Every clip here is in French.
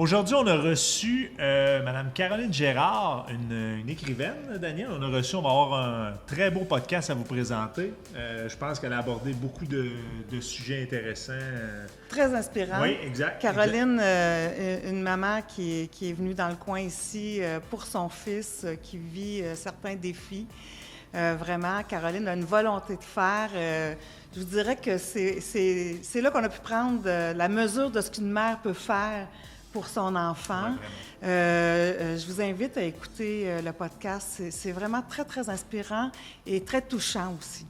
Aujourd'hui, on a reçu Mme Caroline Gérard, une écrivaine, Daniel. On va avoir un très beau podcast à vous présenter. Je pense qu'elle a abordé beaucoup de sujets intéressants. Très inspirant. Oui, exact. Caroline, une maman qui est venue dans le coin ici pour son fils qui vit certains défis. Vraiment, Caroline a une volonté de faire. Je vous dirais que c'est là qu'on a pu prendre la mesure de ce qu'une mère peut faire pour son enfant. Je vous invite à écouter le podcast. C'est vraiment très, très inspirant et très touchant aussi.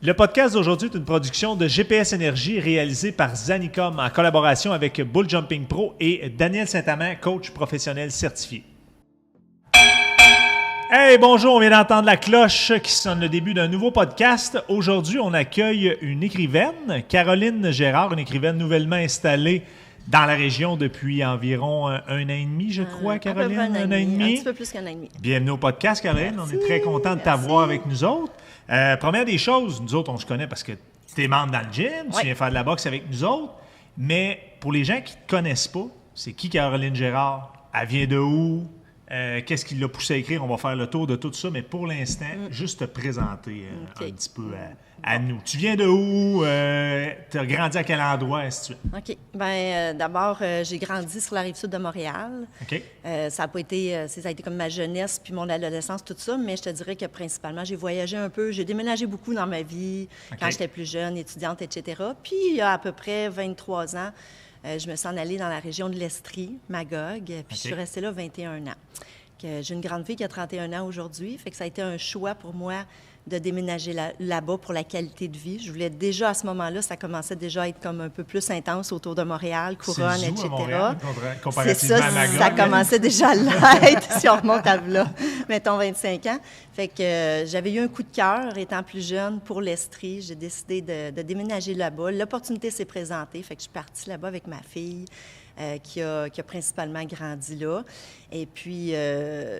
Le podcast d'aujourd'hui est une production de GPS Énergie réalisée par Zanicom en collaboration avec Bull Jumping Pro et Daniel Saint-Amand, coach professionnel certifié. Hey, bonjour, on vient d'entendre la cloche qui sonne le début d'un nouveau podcast. Aujourd'hui, on accueille une écrivaine, Caroline Gérard, une écrivaine nouvellement installée dans la région depuis environ un an et demi, je crois, Caroline. Un an et demi. Un petit peu plus qu'un an et demi. Bienvenue au podcast, Caroline. Merci. On est très content de t'avoir avec nous autres. Première des choses, nous autres, on se connaît parce que tu es membre dans le gym, tu viens faire de la boxe avec nous autres. Mais pour les gens qui ne te connaissent pas, c'est qui Caroline Gérard? Elle vient de où? Qu'est-ce qui l'a poussé à écrire? On va faire le tour de tout ça, mais pour l'instant, juste te présenter un petit peu à nous. Tu viens de où? Tu as grandi à quel endroit, ainsi de suite? OK. Bien, d'abord, j'ai grandi sur la Rive-Sud de Montréal. OK. Ça a été comme ma jeunesse puis mon adolescence, tout ça, mais je te dirais que principalement, j'ai voyagé un peu. J'ai déménagé beaucoup dans ma vie quand j'étais plus jeune, étudiante, etc. Puis, il y a à peu près 23 ans, je me suis en allée dans la région de l'Estrie, Magog, puis je suis restée là 21 ans. J'ai une grande fille qui a 31 ans aujourd'hui, fait que ça a été un choix pour moi de déménager là-bas pour la qualité de vie. Je voulais déjà, à ce moment-là, ça commençait déjà à être comme un peu plus intense autour de Montréal, Couronne, C'est etc. À Montréal, C'est comparativement ça, à Magog. ça commençait déjà à l'être, si on remonte à là, mettons 25 ans. Fait que j'avais eu un coup de cœur, étant plus jeune, pour l'Estrie. J'ai décidé de déménager là-bas. L'opportunité s'est présentée, fait que je suis partie là-bas avec ma fille. Qui a principalement grandi là. Et puis,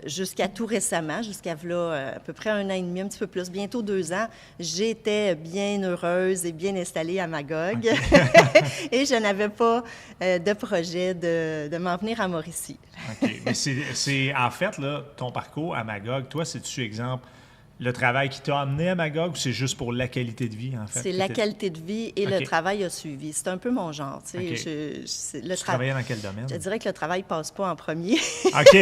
jusqu'à tout récemment, jusqu'à à peu près un an et demi, un petit peu plus, bientôt 2 ans, j'étais bien heureuse et bien installée à Magog. Okay. Et je n'avais pas de projet de m'en venir à Mauricie. OK. Mais c'est en fait, là, ton parcours à Magog, toi, c'est-tu exemple le travail qui t'a amené à Magog ou c'est juste pour la qualité de vie, en fait? C'est la qualité de vie et le travail a suivi. C'est un peu mon genre. Tu sais. Tu travaillais dans quel domaine? Je dirais que le travail ne passe pas en premier. OK.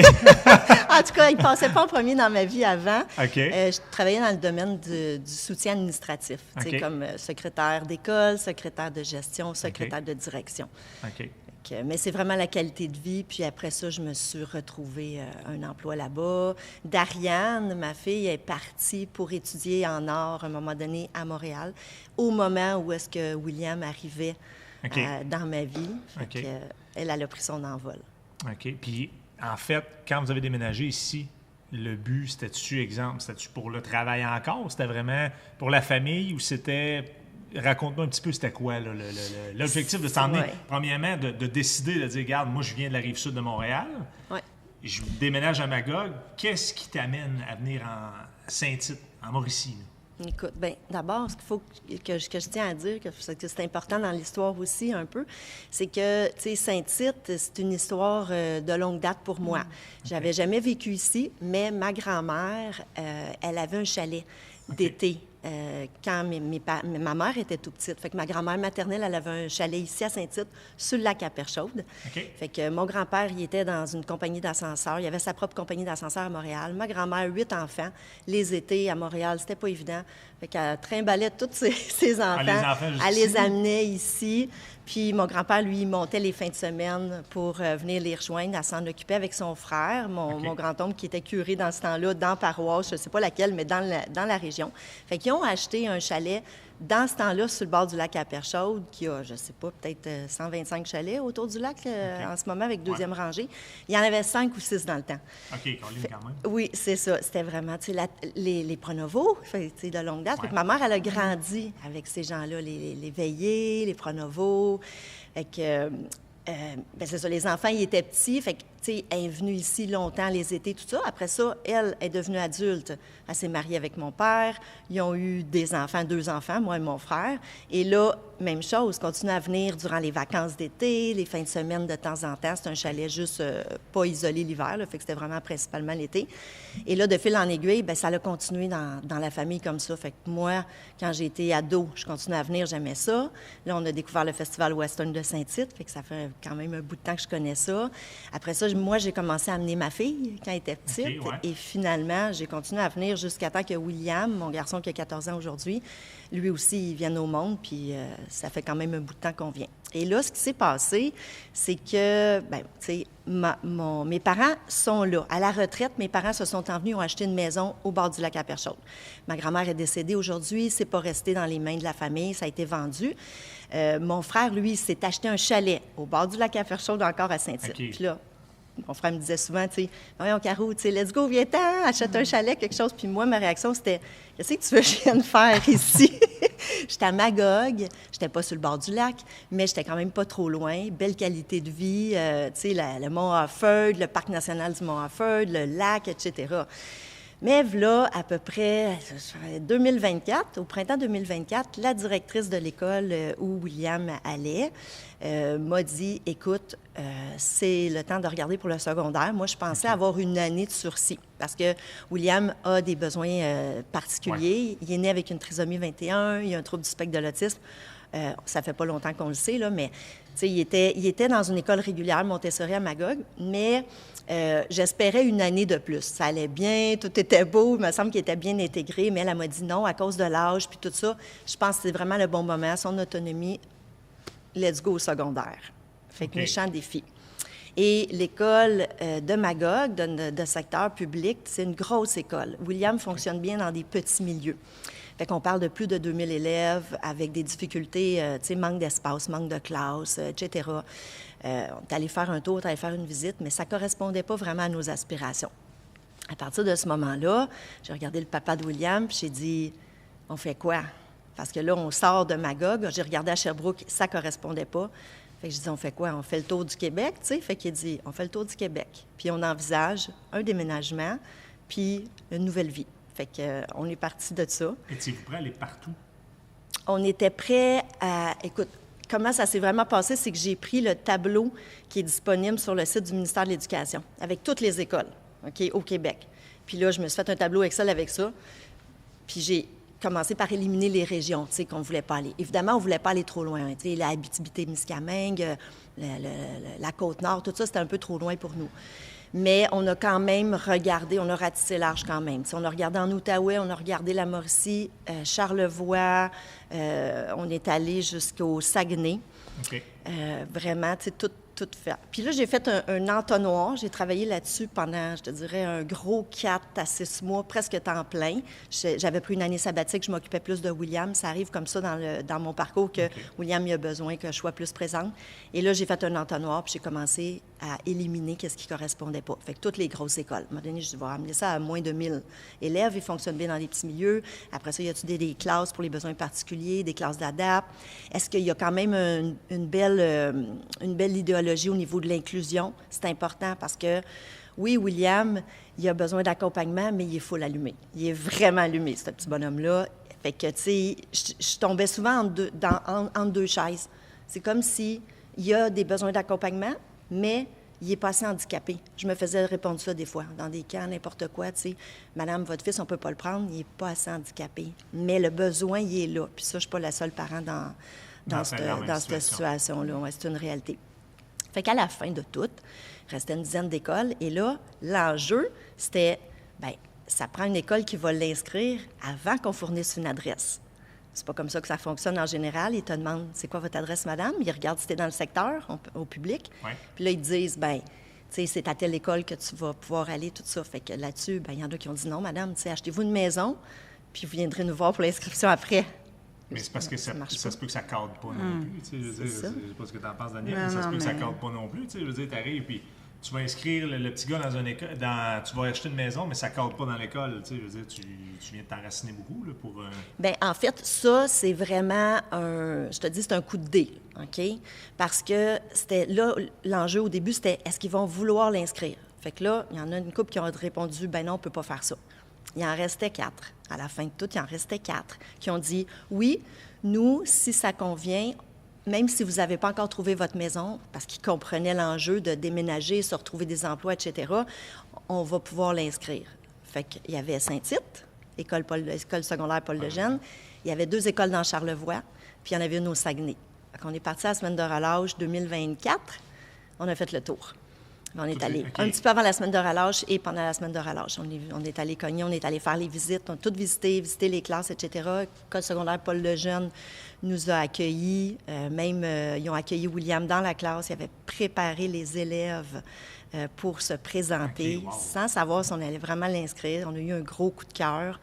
En tout cas, il ne passait pas en premier dans ma vie avant. OK. Je travaillais dans le domaine du soutien administratif, tu sais, comme secrétaire d'école, secrétaire de gestion, secrétaire de direction. OK. Mais c'est vraiment la qualité de vie. Puis après ça, je me suis retrouvée un emploi là-bas. Dariane, ma fille, est partie pour étudier en art à un moment donné à Montréal, au moment où est-ce que William arrivait dans ma vie. Elle a pris son envol. OK. Puis, en fait, quand vous avez déménagé ici, le but, c'était-tu pour le travail encore? C'était vraiment pour la famille ou c'était... Raconte-moi un petit peu, c'était quoi là, l'objectif de s'emmener, premièrement, de décider de dire, regarde, moi, je viens de la Rive-Sud de Montréal, je déménage à Magog. Qu'est-ce qui t'amène à venir en Saint-Tite, en Mauricie? Là? Écoute, bien, d'abord, ce qu'il faut que je tiens à dire, que c'est important dans l'histoire aussi un peu, c'est que, tu sais, Saint-Tite, c'est une histoire de longue date pour moi. J'avais jamais vécu ici, mais ma grand-mère, elle avait un chalet d'été. Quand ma mère était tout petite. Fait que ma grand-mère maternelle, elle avait un chalet ici à Saint-Tite, sur le lac à Perchaude. Fait que mon grand-père, il était dans une compagnie d'ascenseurs. Il avait sa propre compagnie d'ascenseurs à Montréal. Ma grand-mère, 8 enfants. Les étés à Montréal, c'était pas évident. Fait qu'elle trimballait tous ses enfants. Elle les amenait ici. Puis mon grand-père, lui, il montait les fins de semaine pour venir les rejoindre. Elle s'en occupait avec son frère, mon grand-oncle, qui était curé dans ce temps-là, dans la paroisse, je ne sais pas laquelle, mais dans la région. Fait qu'ils ont acheté un chalet dans ce temps-là, sur le bord du lac à Perchaude, qui a, je ne sais pas, peut-être 125 chalets autour du lac en ce moment, avec deuxième rangée. Il y en avait 5 ou 6 dans le temps. OK, quand même. Oui, c'est ça. C'était vraiment, tu sais, les Pronovo, tu sais, de longue date. Fait que ma mère, elle a grandi avec ces gens-là, les Veillés, les Pronovo. Fait que, c'est ça, les enfants, ils étaient petits. Fait que, tu sais, elle est venue ici longtemps, les étés, tout ça. Après ça, elle est devenue adulte. Elle s'est mariée avec mon père. Ils ont eu des enfants, 2 enfants, moi et mon frère. Et là, même chose, continue à venir durant les vacances d'été, les fins de semaine de temps en temps. C'est un chalet juste pas isolé l'hiver, là, fait que c'était vraiment principalement l'été. Et là, de fil en aiguille, bien, ça a continué dans la famille comme ça. Fait que moi, quand j'ai été ado, je continuais à venir, j'aimais ça. Là, on a découvert le Festival Western de Saint-Tite, fait que ça fait quand même un bout de temps que je connais ça. Après ça, moi, j'ai commencé à amener ma fille quand elle était petite. Okay, ouais. Et finalement, j'ai continué à venir jusqu'à temps que William, mon garçon qui a 14 ans aujourd'hui, lui aussi, il vienne au monde, puis ça fait quand même un bout de temps qu'on vient. Et là, ce qui s'est passé, c'est que, bien, tu sais, mes parents sont là. À la retraite, mes parents se sont envenus, ont acheté une maison au bord du lac à Perchaude. Ma grand-mère est décédée aujourd'hui, c'est pas resté dans les mains de la famille, ça a été vendu. Mon frère, lui, s'est acheté un chalet au bord du lac à Perchaude, encore à Saint-Tite. Okay. Puis là, mon frère me disait souvent, tu sais, voyons, Caro, tu sais, let's go, viens-t'en, achète un chalet, quelque chose. Puis moi, ma réaction, c'était, qu'est-ce que tu veux que je vienne faire ici? J'étais à Magog, j'étais pas sur le bord du lac, mais j'étais quand même pas trop loin. Belle qualité de vie, tu sais, le Mont Offord, le parc national du Mont Offord, le lac, etc. Mais là, à peu près 2024, au printemps 2024, la directrice de l'école où William allait m'a dit, écoute, c'est le temps de regarder pour le secondaire. Moi, je pensais avoir une année de sursis parce que William a des besoins particuliers. Ouais. Il est né avec une trisomie 21, il a un trouble du spectre de l'autisme. Ça fait pas longtemps qu'on le sait, là, mais il était dans une école régulière Montessori à Magog, mais j'espérais une année de plus. Ça allait bien, tout était beau, il me semble qu'il était bien intégré, mais elle m'a dit non, à cause de l'âge, puis tout ça, je pense que c'est vraiment le bon moment, son autonomie, let's go au secondaire. Fait que méchant défi. Et l'école de Magog, de secteur public, c'est une grosse école. William fonctionne bien dans des petits milieux. Fait qu'on parle de plus de 2000 élèves avec des difficultés, tu sais, manque d'espace, manque de classe, etc. On est allé faire un tour, on est allé faire une visite, mais ça ne correspondait pas vraiment à nos aspirations. À partir de ce moment-là, j'ai regardé le papa de William, puis j'ai dit, on fait quoi? Parce que là, on sort de Magog, j'ai regardé à Sherbrooke, ça ne correspondait pas. Fait que je dis, on fait quoi? On fait le tour du Québec, tu sais? Fait qu'il dit, on fait le tour du Québec. Puis on envisage un déménagement, puis une nouvelle vie. Fait qu'on est parti de ça. Étiez-vous prêt à aller partout? On était prêt à... Écoute, comment ça s'est vraiment passé, c'est que j'ai pris le tableau qui est disponible sur le site du ministère de l'Éducation, avec toutes les écoles, OK, au Québec. Puis là, je me suis fait un tableau Excel avec ça. Puis j'ai commencé par éliminer les régions, tu sais, qu'on ne voulait pas aller. Évidemment, on ne voulait pas aller trop loin. Tu sais, la Abitibi-Témiscamingue, la Côte-Nord, tout ça, c'était un peu trop loin pour nous. Mais on a quand même regardé, on a ratissé large quand même. T'sais, on a regardé en Outaouais, on a regardé la Mauricie, Charlevoix, on est allé jusqu'au Saguenay. Okay. Vraiment, tu sais, tout fait. Puis là, j'ai fait un entonnoir. J'ai travaillé là-dessus pendant, je te dirais, un gros 4 à 6 mois, presque temps plein. J'avais pris une année sabbatique, je m'occupais plus de William. Ça arrive comme ça dans mon parcours que William il a besoin que je sois plus présente. Et là, j'ai fait un entonnoir, puis j'ai commencé à éliminer ce qui ne correspondait pas. Fait que toutes les grosses écoles. À un moment donné, je vais amener ça à moins de 1000 élèves. Ils fonctionnent bien dans les petits milieux. Après ça, y a-t-il des classes pour les besoins particuliers, des classes d'adap? Est-ce qu'il y a quand même une belle idéologie au niveau de l'inclusion? C'est important parce que, oui, William, il a besoin d'accompagnement, mais il est full allumé. Il est vraiment allumé, ce petit bonhomme-là. Fait que, tu sais, je tombais souvent entre deux chaises. C'est comme s'il y a des besoins d'accompagnement, mais il n'est pas assez handicapé. Je me faisais répondre ça des fois, dans des camps, n'importe quoi, tu sais. Madame, votre fils, on ne peut pas le prendre, il n'est pas assez handicapé. Mais le besoin, il est là. Puis ça, je ne suis pas la seule parent dans cette situation-là. Ouais, c'est une réalité. Fait qu'à la fin de tout, il restait une dizaine d'écoles. Et là, l'enjeu, c'était, bien, ça prend une école qui va l'inscrire avant qu'on fournisse une adresse. C'est pas comme ça que ça fonctionne en général. Ils te demandent, c'est quoi votre adresse, madame? Ils regardent si tu es dans le secteur, au public. Ouais. Puis là, ils te disent, bien, tu sais, c'est à telle école que tu vas pouvoir aller, tout ça. Fait que là-dessus, bien, il y en a qui ont dit, non, madame, tu sais, achetez-vous une maison, puis vous viendrez nous voir pour l'inscription après. Mais c'est parce que ça se peut que ça ne cadre pas non plus. Je sais pas ce que tu en penses, Daniel, mais ça se peut que ça ne cadre pas non plus. Je veux dire, tu arrives, puis tu vas inscrire le petit gars dans une école, tu vas acheter une maison, mais ça ne cadre pas dans l'école. Tu sais, je veux dire, tu viens de t'enraciner beaucoup là, pour... Bien, en fait, ça, c'est vraiment je te dis, c'est un coup de dé, OK? Parce que c'était là, l'enjeu au début, c'était est-ce qu'ils vont vouloir l'inscrire? Fait que là, il y en a une couple qui ont répondu, ben non, on ne peut pas faire ça. Il en restait 4. À la fin de tout, il en restait 4 qui ont dit, oui, nous, si ça convient, même si vous n'avez pas encore trouvé votre maison, parce qu'ils comprenaient l'enjeu de déménager, se retrouver des emplois, etc., on va pouvoir l'inscrire. Fait qu'il y avait Saint-Tite, école secondaire Paul Lejeune, il y avait 2 écoles dans Charlevoix, puis il y en avait une au Saguenay. Fait qu'on est parti à la semaine de relâche 2024, on a fait le tour. On est allé un petit peu avant la semaine de relâche et pendant la semaine de relâche. On est allé cogner, on est allé faire les visites, on a tout visité les classes, etc. L'école secondaire Paul Lejeune nous a accueillis. Ils ont accueilli William dans la classe. Ils avaient préparé les élèves pour se présenter sans savoir si on allait vraiment l'inscrire. On a eu un gros coup de cœur.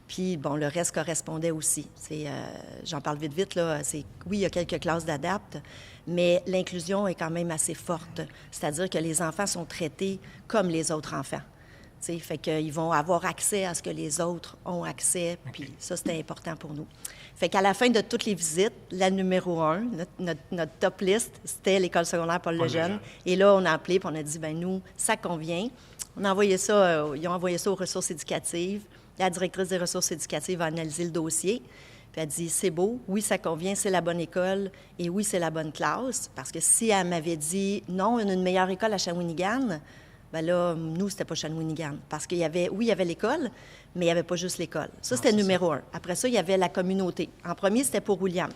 Puis, bon, le reste correspondait aussi. J'en parle vite, là. Oui, il y a quelques classes d'adapte, mais l'inclusion est quand même assez forte. C'est-à-dire que les enfants sont traités comme les autres enfants. T'sais, fait qu'ils vont avoir accès à ce que les autres ont accès, puis ça, c'était important pour nous. Fait qu'à la fin de toutes les visites, la numéro 1, notre top list, c'était l'école secondaire Paul Lejeune. Et là, on a appelé, puis on a dit, bien, nous, ça convient. On a envoyé ça, ils ont envoyé ça aux ressources éducatives. La directrice des ressources éducatives a analysé le dossier, puis elle a dit, c'est beau, oui, ça convient, c'est la bonne école, et oui, c'est la bonne classe. Parce que si elle m'avait dit, non, on a une meilleure école à Shawinigan, bien là, nous, c'était pas Shawinigan. Parce qu'il y avait, oui, il y avait l'école, mais il n'y avait pas juste l'école. Ça, c'était numéro 1. Après ça, il y avait la communauté. En premier, c'était pour William.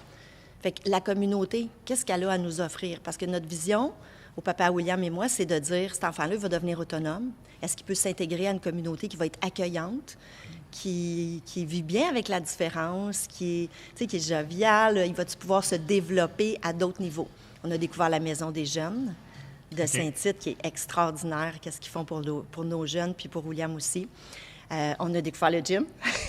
Fait que la communauté, qu'est-ce qu'elle a à nous offrir? Parce que notre vision, au papa William et moi, c'est de dire, cet enfant-là, il va devenir autonome. Est-ce qu'il peut s'intégrer à une communauté qui va être accueillante, qui vit bien avec la différence, qui est joviale? Il va-tu pouvoir se développer à d'autres niveaux? On a découvert la maison des jeunes de Saint-Tite, qui est extraordinaire. Qu'est-ce qu'ils font pour nos jeunes, puis pour William aussi. On a découvert le gym.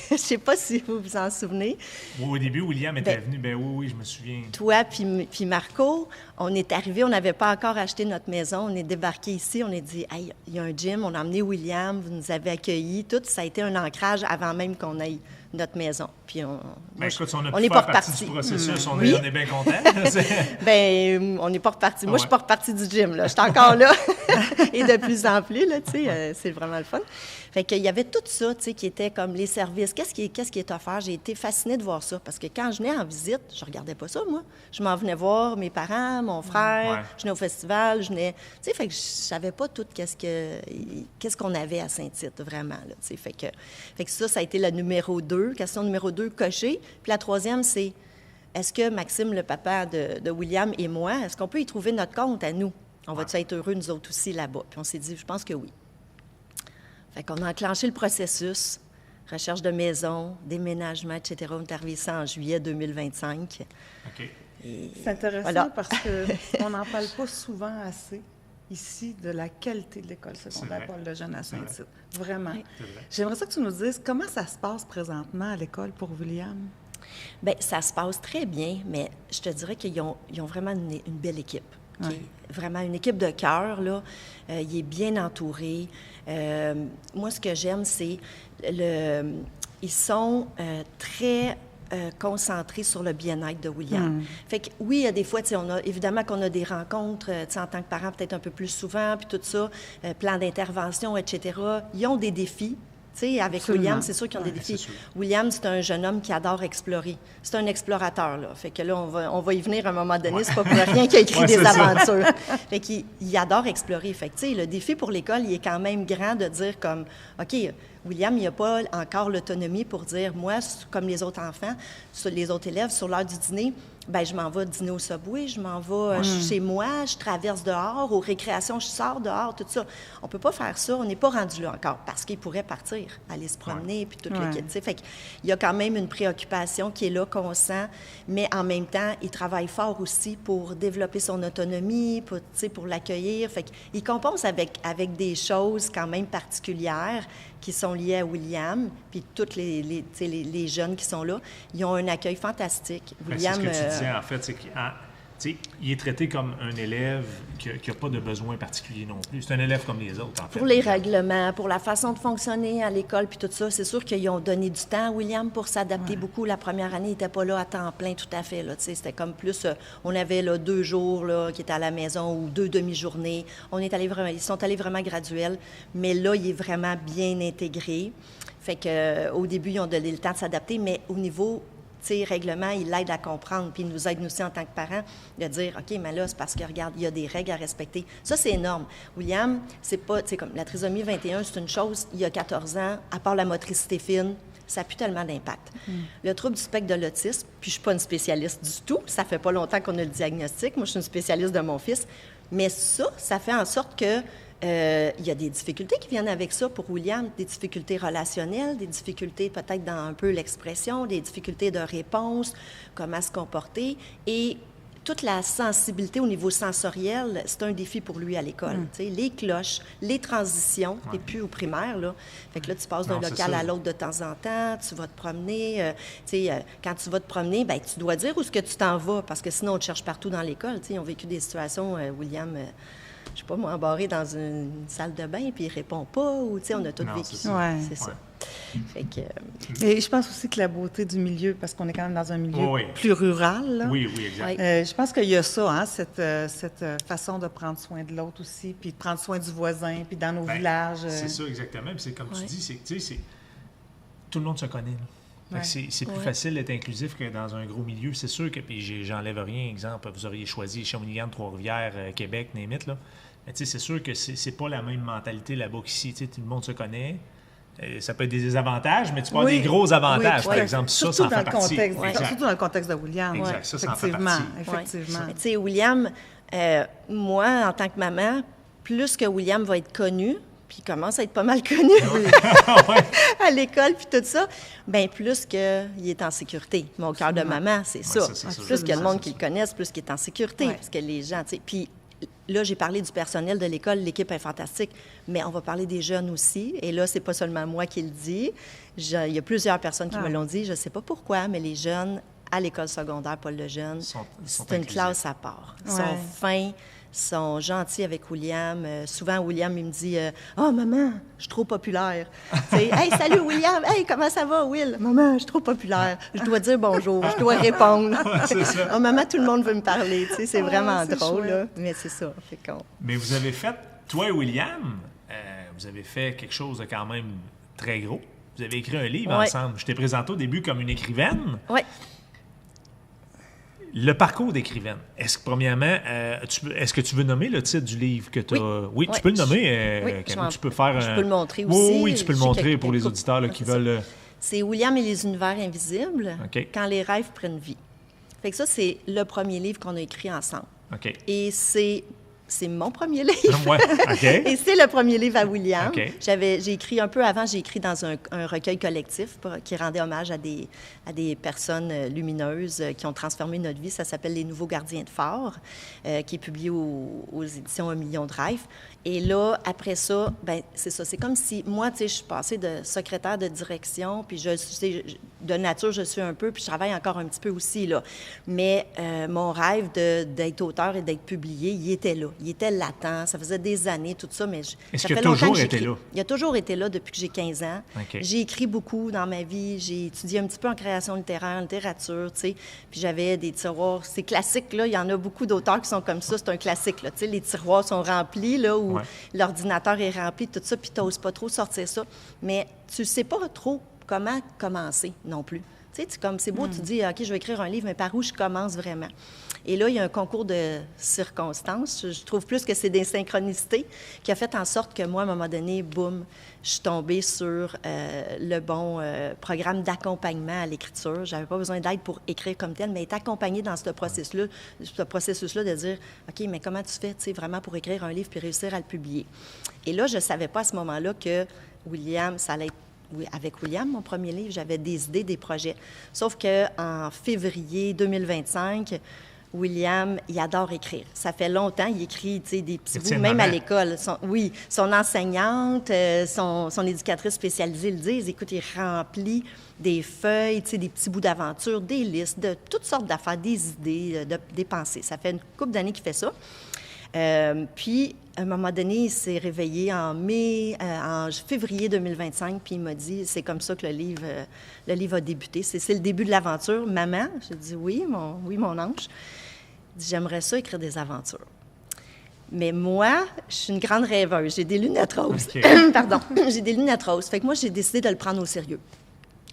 Je ne sais pas si vous vous en souvenez. Oui, au début, William était venu. Ben oui, je me souviens. Toi puis Marco, on est arrivés, on n'avait pas encore acheté notre maison. On est débarqués ici, on a dit, hey, il y a un gym, on a emmené William, vous nous avez accueillis. Tout ça a été un ancrage avant même qu'on aille notre maison. Puis on est pas reparti du processus, on est bien contents. Bien, on n'est pas reparti. Moi, je suis pas repartie du gym, là. Je suis encore là. Et de plus en plus, là, tu sais, c'est vraiment le fun. Fait qu'il y avait tout ça, tu sais, qui était comme les services. Qu'est-ce qui est offert? J'ai été fascinée de voir ça. Parce que quand je venais en visite, je regardais pas ça, moi. Je m'en venais voir mes parents, mon frère. Je venais au festival, je venais... Tu sais, fait que je savais pas tout qu'est-ce qu'on avait à Saint-Tite, vraiment, là, tu sais. Fait que ça a été le numéro 2. Question numéro 2, cochée. Puis la troisième, c'est, est-ce que Maxime, le papa de William et moi, est-ce qu'on peut y trouver notre compte à nous? On va-tu être heureux, nous autres aussi, là-bas? Puis on s'est dit, je pense que oui. Fait qu'on a enclenché le processus, recherche de maison, déménagement, etc. On est arrivé ça en juillet 2025. OK. C'est intéressant parce qu'on n'en parle pas souvent assez ici de la qualité de l'école secondaire Paul Lejeune à Saint-Tite. Vraiment. J'aimerais ça que tu nous dises comment ça se passe présentement à l'école pour William. Bien, ça se passe très bien, mais je te dirais qu'ils ont vraiment une belle équipe. Okay? Vraiment une équipe de cœur, là. Il est bien entouré. Moi, ce que j'aime, c'est ils sont très concentrés sur le bien-être de William. Fait que oui, il y a des fois, évidemment qu'on a des rencontres, en tant que parent, peut-être un peu plus souvent, puis tout ça, plan d'intervention, etc. Ils ont des défis. T'sais, avec William, c'est sûr qu'ils ont des défis. William, c'est un jeune homme qui adore explorer. C'est un explorateur, là. Fait que là, on va y venir à un moment donné. C'est pas pour rien qu'il a écrit des aventures. Fait qu'il adore explorer. Fait que, le défi pour l'école, il est quand même grand de dire comme, OK, William, il n'a pas encore l'autonomie pour dire, moi, comme les autres enfants, les autres élèves, sur l'heure du dîner, bien, je m'en vais dîner au Subway, je m'en vais chez moi, je traverse dehors, aux récréations, je sors dehors, tout ça. On ne peut pas faire ça, on n'est pas rendu là encore, parce qu'il pourrait partir, aller se promener, puis tout le kit. Fait qu'il y a quand même une préoccupation qui est là, qu'on sent, mais en même temps, il travaille fort aussi pour développer son autonomie, pour l'accueillir. Fait qu'il compense avec des choses quand même particulières qui sont liées à William, puis tous les jeunes qui sont là, ils ont un accueil fantastique. William, c'est ce que tu disais, en fait, c'est que tu sais, il est traité comme un élève qui n'a pas de besoin particulier non plus. C'est un élève comme les autres, en fait. Pour les règlements, pour la façon de fonctionner à l'école, puis tout ça, c'est sûr qu'ils ont donné du temps à William pour s'adapter beaucoup. La première année, il n'était pas là à temps plein tout à fait. Là, c'était comme plus, on avait là, 2 jours là, qui étaient à la maison ou 2 demi-journées. Ils sont allés vraiment graduels, mais là, il est vraiment bien intégré. Fait qu'au début, ils ont donné le temps de s'adapter, mais au niveau règlement, il l'aide à comprendre, puis il nous aide aussi en tant que parents de dire, OK, mais là, c'est parce que, regarde, il y a des règles à respecter. Ça, c'est énorme. William, c'est pas, tu sais, comme la trisomie 21, c'est une chose, il y a 14 ans, à part la motricité fine, ça n'a plus tellement d'impact. Le trouble du spectre de l'autisme, puis je suis pas une spécialiste du tout, ça fait pas longtemps qu'on a le diagnostic, moi, je suis une spécialiste de mon fils, mais ça fait en sorte que il y a des difficultés qui viennent avec ça pour William, des difficultés relationnelles, des difficultés peut-être dans un peu l'expression, des difficultés de réponse, comment se comporter. Et toute la sensibilité au niveau sensoriel, c'est un défi pour lui à l'école. Les cloches, les transitions, tu n'es plus au primaire, là. Fait que là, tu passes d'un local à l'autre de temps en temps, tu vas te promener. Quand tu vas te promener, ben tu dois dire où est-ce que tu t'en vas, parce que sinon, on te cherche partout dans l'école. Ils ont vécu des situations, William... je sais pas, moi, embarré dans une salle de bain, puis il répond pas, ou, tu sais, on a tout vécu ça. C'est ça. Fait que... Et je pense aussi que la beauté du milieu, parce qu'on est quand même dans un milieu plus rural, là. Oui, exact. Je pense qu'il y a ça, hein, cette façon de prendre soin de l'autre aussi, puis de prendre soin du voisin, puis dans nos villages. C'est ça, exactement. Puis c'est comme tu dis, c'est tout le monde se connaît, là. C'est plus facile d'être inclusif que dans un gros milieu. C'est sûr que, puis j'enlève rien, exemple, vous auriez choisi Shawinigan, Trois-Rivières, Québec, Némit, là. Mais tu sais, c'est sûr que c'est pas la même mentalité là-bas qu'ici. Tu sais, tout le monde se connaît. Ça peut être des désavantages, mais tu peux avoir des gros avantages, par exemple. Surtout ça en dans fait le partie. contexte, surtout dans le contexte de William. Exact, ça en fait partie. Effectivement. Tu sais, William, moi, en tant que maman, plus que William va être connu, puis il commence à être pas mal connu à l'école, puis tout ça, bien plus qu'il est en sécurité. Mon cœur de maman, c'est ça. Plus qu'il y a le monde qui le connaisse, plus qu'il est en sécurité, parce que les gens, tu sais, puis là, j'ai parlé du personnel de l'école, l'équipe est fantastique, mais on va parler des jeunes aussi, et là, c'est pas seulement moi qui le dis, il y a plusieurs personnes qui me l'ont dit, je sais pas pourquoi, mais les jeunes à l'école secondaire Paul Lejeune, c'est une classe à part. Ils sont fins, sont gentils avec William. Souvent, William, il me dit « Oh, maman, je suis trop populaire. » Hey, salut William! Hey, comment ça va, Will? Maman, je suis trop populaire. Je dois dire bonjour, je dois répondre. Oh, maman, tout le monde veut me parler. C'est vraiment drôle, là. Mais c'est ça. Mais vous avez fait, toi et William, vous avez fait quelque chose de quand même très gros. Vous avez écrit un livre ensemble. Je t'ai présenté au début comme une écrivaine. Oui. Le parcours d'écrivaine. Est-ce que, premièrement, est-ce que tu veux nommer le titre du livre que tu as... Oui, tu peux le nommer. Tu peux faire je peux le montrer aussi. Oui, tu peux le montrer pour les auditeurs là, qui veulent... C'est William et les univers invisibles, quand les rêves prennent vie. Fait que ça, c'est le premier livre qu'on a écrit ensemble. Et c'est mon premier livre. Et c'est le premier livre à William. J'ai écrit un peu avant, j'ai écrit dans un recueil collectif qui rendait hommage à des personnes lumineuses qui ont transformé notre vie. Ça s'appelle Les Nouveaux Gardiens de Phare, qui est publié aux éditions 1 million de rêves. Et là, après ça, ben c'est ça. C'est comme si, moi, tu sais, je suis passée de secrétaire de direction, puis de nature, je suis un peu, puis je travaille encore un petit peu aussi, là. Mais mon rêve d'être auteur et d'être publié, il était là. Il était latent. Ça faisait des années, tout ça, mais Est-ce qu'il a toujours été là? Il a toujours été là depuis que j'ai 15 ans. J'ai écrit beaucoup dans ma vie. J'ai étudié un petit peu en création littéraire, en littérature, tu sais. Puis j'avais des tiroirs. C'est classique, là. Il y en a beaucoup d'auteurs qui sont comme ça. C'est un classique, là. Tu sais, les tiroirs sont remplis, là, où l'ordinateur est rempli, tout ça, puis tu n'oses pas trop sortir ça. Mais tu sais pas trop comment commencer non plus. Tu sais, c'est beau, tu dis, OK, je vais écrire un livre, mais par où je commence vraiment? Et là, il y a un concours de circonstances. Je trouve plus que c'est des synchronicités qui a fait en sorte que moi, à un moment donné, boum, je suis tombée sur le bon programme d'accompagnement à l'écriture. Je n'avais pas besoin d'aide pour écrire comme tel, mais être accompagnée dans ce processus-là de dire, OK, mais comment tu fais, tu sais, vraiment pour écrire un livre puis réussir à le publier? Et là, je ne savais pas à ce moment-là que William, ça allait être... Oui, avec William, mon premier livre, j'avais des idées, des projets. Sauf qu'en février 2025, William, il adore écrire. Ça fait longtemps, il écrit des petits bouts, Étienne même à Morin. l'école. Son enseignante, son éducatrice spécialisée le disent. Écoute, il remplit des feuilles, des petits bouts d'aventure, des listes, de toutes sortes d'affaires, des idées, des pensées. Ça fait une couple d'années qu'il fait ça. Puis, à un moment donné, il s'est réveillé en février 2025, puis il m'a dit, c'est comme ça que le livre a débuté. C'est le début de l'aventure. Maman, j'ai dit oui, mon ange. Il dit, j'aimerais ça écrire des aventures. Mais moi, je suis une grande rêveuse. J'ai des lunettes roses. OK. Pardon, j'ai des lunettes roses. Fait que moi, j'ai décidé de le prendre au sérieux.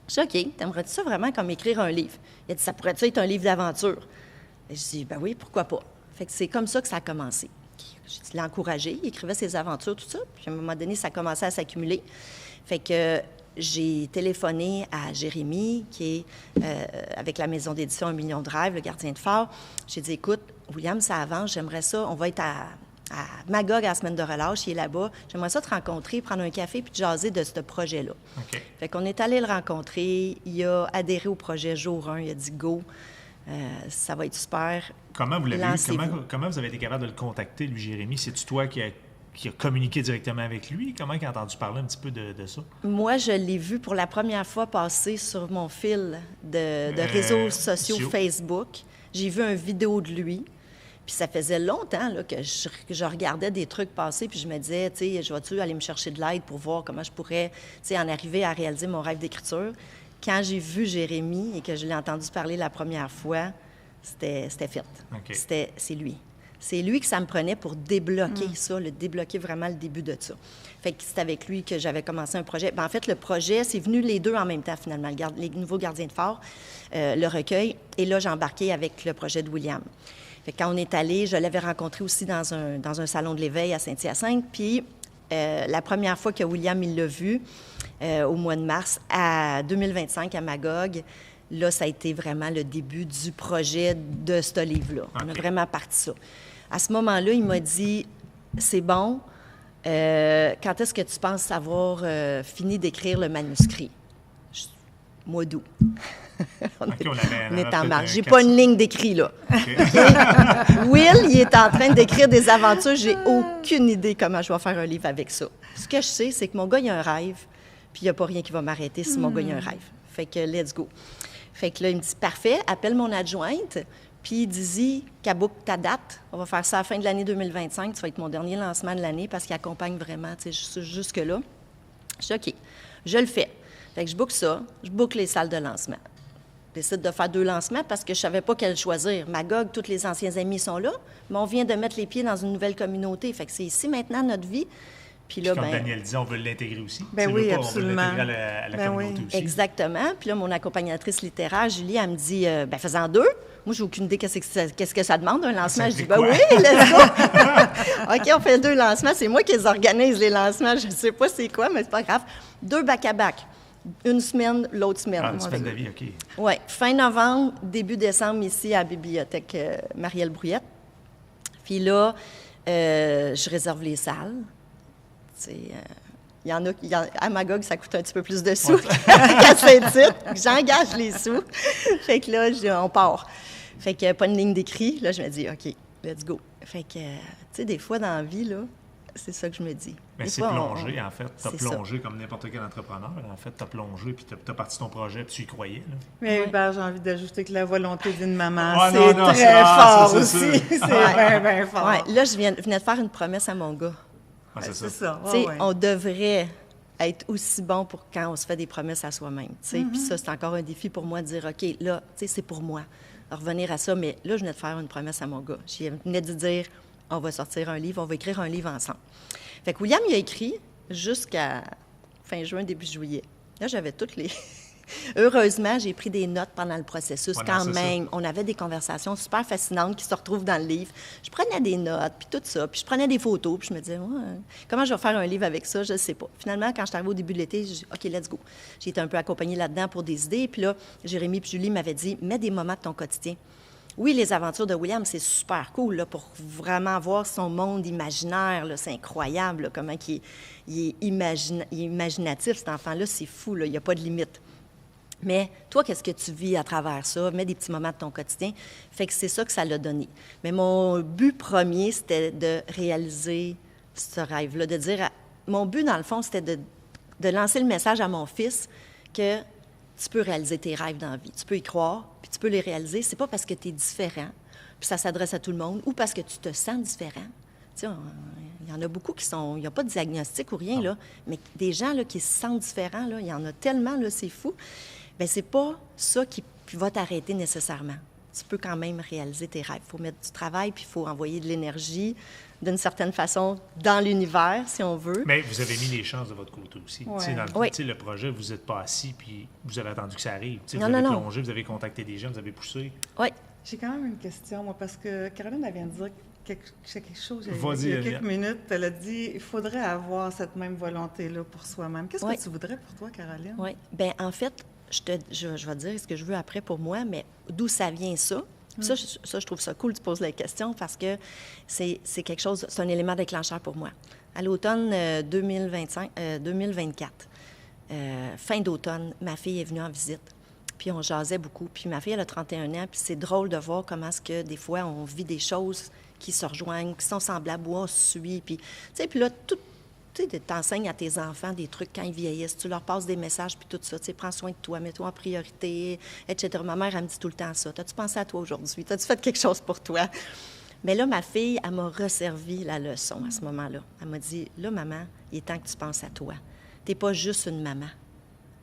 Je dis, OK, t'aimerais-tu ça vraiment comme écrire un livre? Il a dit, ça pourrait-tu être un livre d'aventure? Et je dis, ben oui, pourquoi pas? Fait que c'est comme ça que ça a commencé. Je l'ai encouragé, il écrivait ses aventures, tout ça. Puis à un moment donné, ça a commencé à s'accumuler. Fait que j'ai téléphoné à Jérémy, qui est avec la maison d'édition 1 million de rêves, le gardien de phare. J'ai dit, écoute, William, ça avance, j'aimerais ça, on va être à Magog à la semaine de relâche, il est là-bas. J'aimerais ça te rencontrer, prendre un café puis te jaser de ce projet-là. OK. Fait qu'on est allé le rencontrer, il a adhéré au projet jour 1, il a dit go. Ça va être super. Comment vous l'avez eu? Lancez-vous. Comment vous avez été capable de le contacter, lui, Jérémy? C'est-tu toi qui a communiqué directement avec lui? Comment il a entendu parler un petit peu de ça? Moi, je l'ai vu pour la première fois passer sur mon fil de réseaux sociaux Facebook. J'ai vu une vidéo de lui. Puis ça faisait longtemps là, que je regardais des trucs passer, puis je me disais, tu sais, je vais-tu aller me chercher de l'aide pour voir comment je pourrais, tu sais, en arriver à réaliser mon rêve d'écriture. Quand j'ai vu Jérémy et que je l'ai entendu parler la première fois, c'était fait. OK. C'est lui. C'est lui que ça me prenait pour débloquer ça, débloquer vraiment le début de ça. Fait que c'est avec lui que j'avais commencé un projet. En fait, le projet, c'est venu les deux en même temps, finalement, les nouveaux gardiens de phare, le recueil, et là, j'ai embarqué avec le projet de William. Fait que quand on est allé, je l'avais rencontré aussi dans un salon de l'éveil à Saint-Hyacinthe, puis la première fois que William, il l'a vu, au mois de mars, à 2025, à Magog, là, ça a été vraiment le début du projet de ce livre-là. Okay. On a vraiment parti ça. À ce moment-là, il m'a dit, c'est bon, quand est-ce que tu penses avoir fini d'écrire le manuscrit? Mois d'août. On est en marche. J'ai pas une ligne d'écrit, là. Okay. Will, il est en train d'écrire des aventures. J'ai aucune idée comment je vais faire un livre avec ça. Ce que je sais, c'est que mon gars, il a un rêve, puis il n'y a pas rien qui va m'arrêter si mon gars, il a un rêve. Fait que let's go. Fait que là, il me dit, parfait, appelle mon adjointe, puis dis-y qu'elle book ta date. On va faire ça à la fin de l'année 2025. Ça va être mon dernier lancement de l'année parce qu'il accompagne vraiment, tu sais, jusque-là. Je dis, OK, je le fais. Fait que je book ça, je book les salles de lancement. Je décide de faire 2 lancements parce que je ne savais pas quel choisir. Magog, tous les anciens amis sont là, mais on vient de mettre les pieds dans une nouvelle communauté. Fait que c'est ici maintenant notre vie. Puis là, comme Daniel dit, on veut l'intégrer aussi. Ben oui, pas, absolument. On veut l'intégrer à la communauté aussi. Exactement. Puis là, mon accompagnatrice littéraire, Julie, elle me dit, ben faisant 2. Moi, j'ai aucune idée qu'est-ce que ça demande, un lancement. Je dis, ben oui, let's go. OK, on fait 2 lancements. C'est moi qui les organise, les lancements. Je ne sais pas c'est quoi, mais c'est pas grave. 2 back-à-back. Une semaine, l'autre semaine. Ah, une semaine de vie, OK. Oui. Fin novembre, début décembre, ici, à la bibliothèque Marielle Brouillette. Puis là, je réserve les salles. Il y en a à Magog, ça coûte un petit peu plus de sous qu'à Saint-Tite. J'engage les sous. Fait que là, on part. Fait que pas une ligne d'écrit. Là, je me dis, OK, let's go. Fait que, tu sais, des fois dans la vie, là, c'est ça que je me dis. Mais c'est plongé, en fait. Tu as plongé comme n'importe quel entrepreneur. En fait, tu as plongé, puis tu as parti ton projet, puis tu y croyais. Là. Mais Hubert, j'ai envie d'ajouter que la volonté d'une maman, c'est très fort aussi. C'est bien, bien fort. Ouais. Là, je venais de faire une promesse à mon gars. Ah, c'est ça. On devrait être aussi bon pour quand on se fait des promesses à soi-même. Puis ça, c'est encore un défi pour moi de dire, OK, là, c'est pour moi. Revenir à ça, mais là, je venais de faire une promesse à mon gars. Je venais de dire, on va sortir un livre, on va écrire un livre ensemble. Fait que William, il a écrit jusqu'à fin juin, début juillet. Là, j'avais toutes les... Heureusement, j'ai pris des notes pendant le processus quand même. On avait des conversations super fascinantes qui se retrouvent dans le livre. Je prenais des notes, puis tout ça, puis je prenais des photos, puis je me disais, comment je vais faire un livre avec ça? Je ne sais pas. Finalement, quand je suis arrivée au début de l'été, j'ai dit, OK, let's go. J'ai été un peu accompagnée là-dedans pour des idées, puis là, Jérémy et Julie m'avaient dit, mets des moments de ton quotidien. Oui, les aventures de William, c'est super cool là, pour vraiment voir son monde imaginaire. Là, c'est incroyable là, comment il est imaginatif, cet enfant-là. C'est fou, là, il n'y a pas de limite. Mais toi, qu'est-ce que tu vis à travers ça? Mets des petits moments de ton quotidien. Fait que c'est ça que ça l'a donné. Mais mon but premier, c'était de réaliser ce rêve-là, de dire... Mon but, dans le fond, c'était de lancer le message à mon fils que tu peux réaliser tes rêves dans la vie. Tu peux y croire, puis tu peux les réaliser. C'est pas parce que tu es différent, puis ça s'adresse à tout le monde, ou parce que tu te sens différent. Tu sais, il y en a beaucoup qui sont... Il n'y a pas de diagnostic ou rien, là, mais des gens là, qui se sentent différents, là, il y en a tellement, là, c'est fou. Bien, c'est pas ça qui va t'arrêter nécessairement. Tu peux quand même réaliser tes rêves. Il faut mettre du travail, puis il faut envoyer de l'énergie, d'une certaine façon, dans l'univers, si on veut. Mais vous avez mis les chances de votre côté aussi. Ouais. Dans le projet, vous n'êtes pas assis, puis vous avez attendu que ça arrive. Vous avez plongé, vous avez contacté des gens, vous avez poussé. Oui. J'ai quand même une question, moi, parce que Caroline, elle vient de dire quelque chose Vas-y, il y a quelques minutes. Elle a dit il faudrait avoir cette même volonté-là pour soi-même. Qu'est-ce que tu voudrais pour toi, Caroline? Oui. Bien, en fait, je vais te dire ce que je veux après pour moi, mais d'où ça vient ça? Ça, je trouve ça cool que tu poses la question parce que c'est quelque chose, c'est un élément déclencheur pour moi. À l'automne 2024, fin d'automne, ma fille est venue en visite. Puis on jasait beaucoup. Puis ma fille, elle a 31 ans. Puis c'est drôle de voir comment est-ce que des fois, on vit des choses qui se rejoignent, qui sont semblables, ou on se suit. Puis, tu sais, puis là, tu t'enseignes à tes enfants des trucs quand ils vieillissent. Tu leur passes des messages, puis tout ça. Tu sais, prends soin de toi, mets-toi en priorité, etc. Ma mère, elle me dit tout le temps ça. T'as-tu pensé à toi aujourd'hui? T'as-tu fait quelque chose pour toi? Mais là, ma fille, elle m'a resservi la leçon à ce moment-là. Elle m'a dit, là, maman, il est temps que tu penses à toi. T'es pas juste une maman.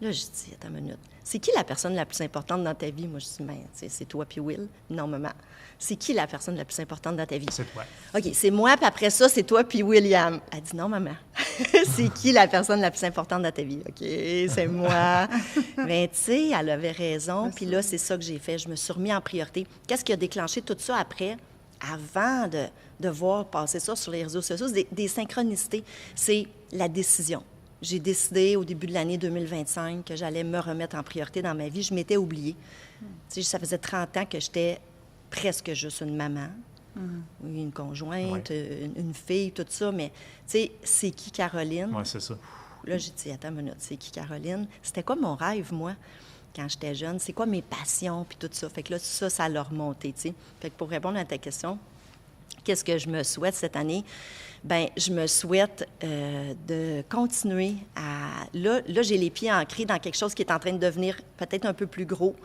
Là, je dis, attends une minute. C'est qui la personne la plus importante dans ta vie? Moi, je dis, bien, c'est toi puis Will. Non, maman. C'est qui la personne la plus importante dans ta vie? C'est toi. OK, c'est moi, puis après ça, c'est toi puis William. Elle dit, non, maman. C'est qui la personne la plus importante dans ta vie? OK, c'est moi. Bien, tu sais, elle avait raison. Puis là, c'est ça que j'ai fait. Je me suis remis en priorité. Qu'est-ce qui a déclenché tout ça après? Avant de voir passer ça sur les réseaux sociaux, c'est des synchronicités. C'est la décision. J'ai décidé au début de l'année 2025 que j'allais me remettre en priorité dans ma vie. Je m'étais oubliée. Tu sais, ça faisait 30 ans que j'étais presque juste une maman, une conjointe, une fille, tout ça. Mais, tu sais, c'est qui Caroline? Oui, c'est ça. Là, j'ai dit, attends une minute, c'est qui Caroline? C'était quoi mon rêve, moi, quand j'étais jeune? C'est quoi mes passions, puis tout ça? Fait que là, ça l'a remonté, tu sais. Fait que pour répondre à ta question, qu'est-ce que je me souhaite cette année? Bien, je me souhaite de continuer à... Là, j'ai les pieds ancrés dans quelque chose qui est en train de devenir peut-être un peu plus gros.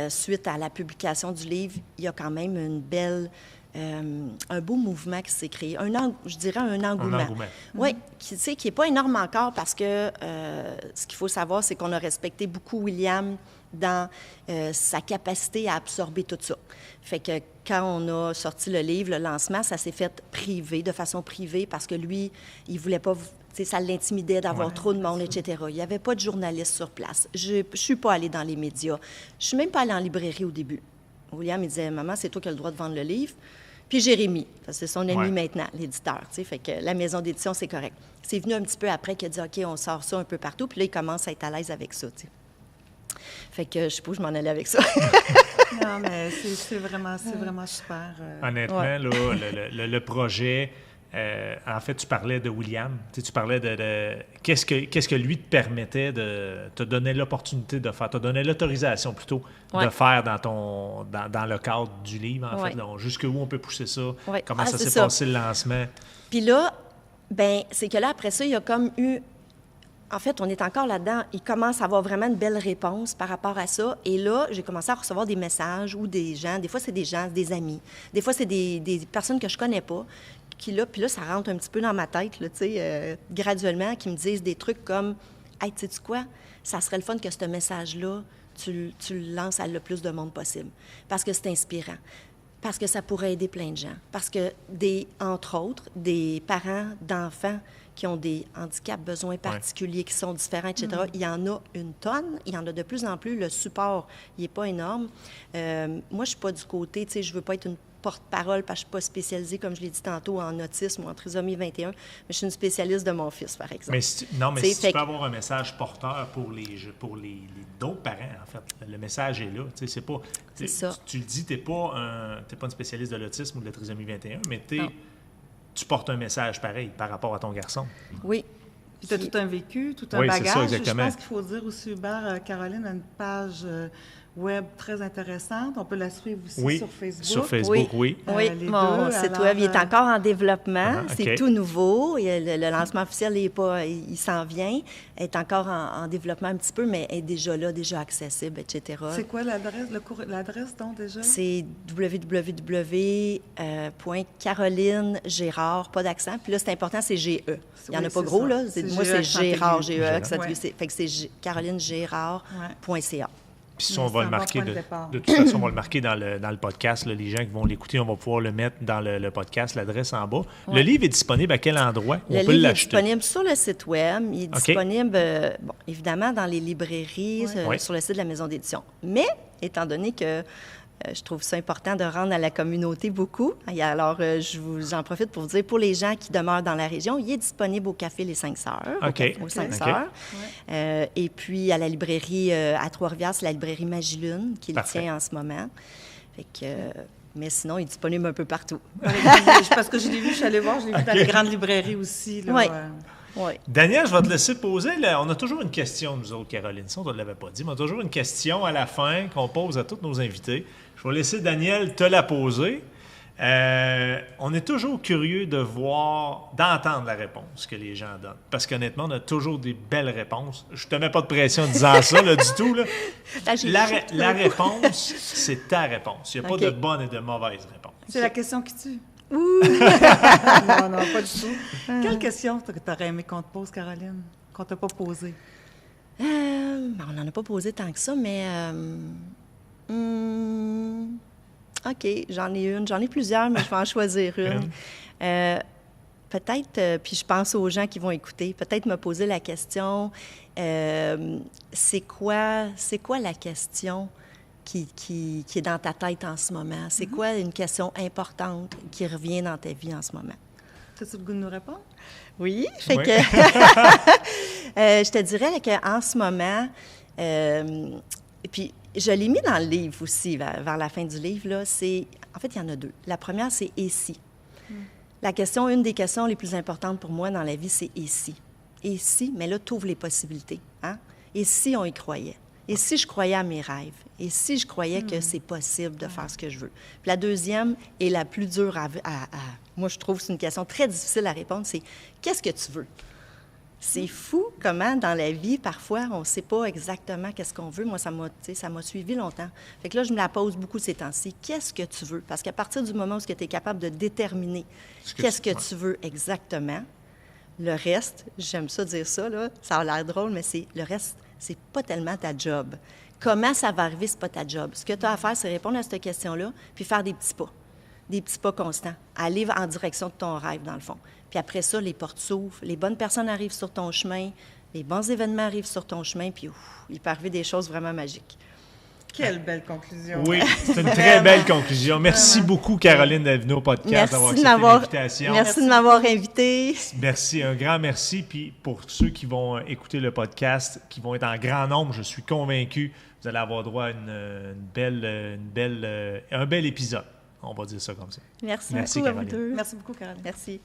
Suite à la publication du livre, il y a quand même une belle... un beau mouvement qui s'est créé. Je dirais un engouement. Un engouement. Oui, qui n'est pas énorme encore parce que ce qu'il faut savoir, c'est qu'on a respecté beaucoup William dans sa capacité à absorber tout ça. Fait que quand on a sorti le livre, le lancement, ça s'est fait privé, de façon privée, parce que lui, il voulait pas... Ça l'intimidait d'avoir trop de monde, etc. Il n'y avait pas de journaliste sur place. Je ne suis pas allée dans les médias. Je ne suis même pas allée en librairie au début. William, il disait, « Maman, c'est toi qui as le droit de vendre le livre. » Puis Jérémy, parce que c'est son ami maintenant, l'éditeur. Fait que la maison d'édition, c'est correct. C'est venu un petit peu après qu'il a dit, « OK, on sort ça un peu partout. » Puis là, il commence à être à l'aise avec ça, t'sais. Fait que je sais pas où je m'en allais avec ça. Non, mais c'est vraiment super. Honnêtement, là, le projet, en fait, tu parlais de William. Tu parlais de qu'est-ce que lui te permettait de te donner l'opportunité de faire, te donner l'autorisation plutôt de faire dans le cadre du livre, en fait. Donc, jusqu'où on peut pousser ça, comment ça s'est passé le lancement. Puis là, ben c'est que là, après ça, il y a comme eu... En fait, on est encore là-dedans. Il commence à avoir vraiment une belle réponse par rapport à ça. Et là, j'ai commencé à recevoir des messages ou des gens. Des fois, c'est des gens, des amis. Des fois, c'est des personnes que je connais pas. Puis là, ça rentre un petit peu dans ma tête, là, tu sais, graduellement, qui me disent des trucs comme « Hey, tu sais quoi? Ça serait le fun que ce message-là, tu le lances à le plus de monde possible. Parce que c'est inspirant. Parce que ça pourrait aider plein de gens. Parce que, entre autres, des parents d'enfants qui ont des handicaps, besoins particuliers, qui sont différents, etc. Il y en a une tonne. Il y en a de plus en plus. Le support, il n'est pas énorme. Moi, je ne suis pas du côté, tu sais, je ne veux pas être une porte-parole parce que je ne suis pas spécialisée, comme je l'ai dit tantôt, en autisme ou en trisomie 21, mais je suis une spécialiste de mon fils, par exemple. Mais si tu peux avoir un message porteur pour les d'autres parents, en fait, le message est là. Tu sais, c'est pas... Tu le dis, tu n'es pas une spécialiste de l'autisme ou de la trisomie 21, mais tu portes un message pareil par rapport à ton garçon. Oui. Puis tu as tout un vécu, tout un Oui, c'est bagage. ça, exactement. Je pense qu'il faut dire aussi, Hubert, Caroline a une page web très intéressante. On peut la suivre aussi Oui, sur Facebook. sur Facebook, oui. Oui, les mon deux, site alors, web il est encore en développement. OK. C'est tout nouveau. Le lancement officiel, il s'en vient. Elle est encore en développement un petit peu, mais elle est déjà là, déjà accessible, etc. C'est quoi l'adresse, l'adresse donc déjà? C'est www.carolinegérard, pas d'accent. Puis là, c'est important, c'est GE. Il n'y en a Oui, pas c'est gros, ça. là. C'est Moi, c'est GE Gérard, accent GE, accent aigu. aigu. Fait que c'est carolinegérard.ca. Puis ça, on va C'est le un bon marquer point de départ. de toute façon, on va le marquer dans le podcast. Là, les gens qui vont l'écouter, on va pouvoir le mettre dans le podcast, l'adresse en bas. Ouais. Le livre est disponible à quel endroit? Le On peut livre est l'acheter. disponible sur le site web. Il est OK. disponible, bon, évidemment, dans les librairies, Ouais. sur le site de la maison d'édition. Mais, étant donné que je trouve ça important de rendre à la communauté beaucoup, et alors j'en profite pour vous dire, pour les gens qui demeurent dans la région, il est disponible au Café Les Cinq Sœurs. OK. Aux Cinq OK. Sœurs. Et puis, à la librairie à Trois-Rivières, c'est la librairie Magilune qui le Parfait. tient en ce moment. Fait que, mais sinon, il est disponible un peu partout. Parce que je l'ai vu, je suis allée voir, je l'ai vu dans les grandes librairies aussi. Là, Oui. Oui. Daniel, je vais te laisser poser. On a toujours une question, nous autres, Caroline. Ça, on ne te l'avait pas dit, mais on a toujours une question à la fin qu'on pose à tous nos invités. Je vais laisser Daniel te la poser. On est toujours curieux de voir, d'entendre la réponse que les gens donnent. Parce qu'honnêtement, on a toujours des belles réponses. Je te mets pas de pression en disant ça, là, du tout. Là. La réponse, c'est ta réponse. Il n'y a OK. pas de bonne et de mauvaise réponse. C'est la question qui tue. Ouh! Non, non, pas du tout. Quelle question tu aurais aimé qu'on te pose, Caroline, qu'on t'a pas posée? On n'en a pas posé tant que ça, mais... OK, j'en ai plusieurs, mais je vais en choisir une. Peut-être, puis je pense aux gens qui vont écouter, peut-être me poser la question, c'est quoi la question qui est dans ta tête en ce moment? C'est quoi une question importante qui revient dans ta vie en ce moment? As-tu le goût de nous répondre? Oui, fait Oui. que je te dirais qu'en ce moment, et puis je l'ai mis dans le livre aussi, vers la fin du livre, là, en fait, il y en a deux. La première, c'est « et si ». Une des questions les plus importantes pour moi dans la vie, c'est « et si ». Et si, mais là, tu ouvres les possibilités. Hein? Et si on y croyait? Et si je croyais à mes rêves? Et si je croyais que c'est possible de faire ce que je veux? Puis la deuxième est la plus dure moi, je trouve que c'est une question très difficile à répondre, c'est « qu'est-ce que tu veux? » C'est fou comment, dans la vie, parfois, on ne sait pas exactement qu'est-ce qu'on veut. Moi, ça m'a suivi longtemps. Fait que là, je me la pose beaucoup ces temps-ci. Qu'est-ce que tu veux? Parce qu'à partir du moment où tu es capable de déterminer qu'est-ce que tu veux exactement, le reste, j'aime ça dire ça, là, ça a l'air drôle, mais le reste, c'est pas tellement ta job. Comment ça va arriver, c'est pas ta job. Ce que tu as à faire, c'est répondre à cette question-là, puis faire des petits pas constants, aller en direction de ton rêve, dans le fond. Puis après ça, les portes s'ouvrent, les bonnes personnes arrivent sur ton chemin, les bons événements arrivent sur ton chemin, puis il peut arriver des choses vraiment magiques. Quelle belle conclusion. Oui, c'est une très belle conclusion. Merci beaucoup, Caroline, d'être venue au podcast, d'avoir accepté l'invitation. Merci de m'avoir invité. Merci, un grand merci. Puis pour ceux qui vont écouter le podcast, qui vont être en grand nombre, je suis convaincu, vous allez avoir droit à un bel épisode. On va dire ça comme ça. Merci Merci, beaucoup à Caroline. vous deux. Merci beaucoup, Caroline. Merci.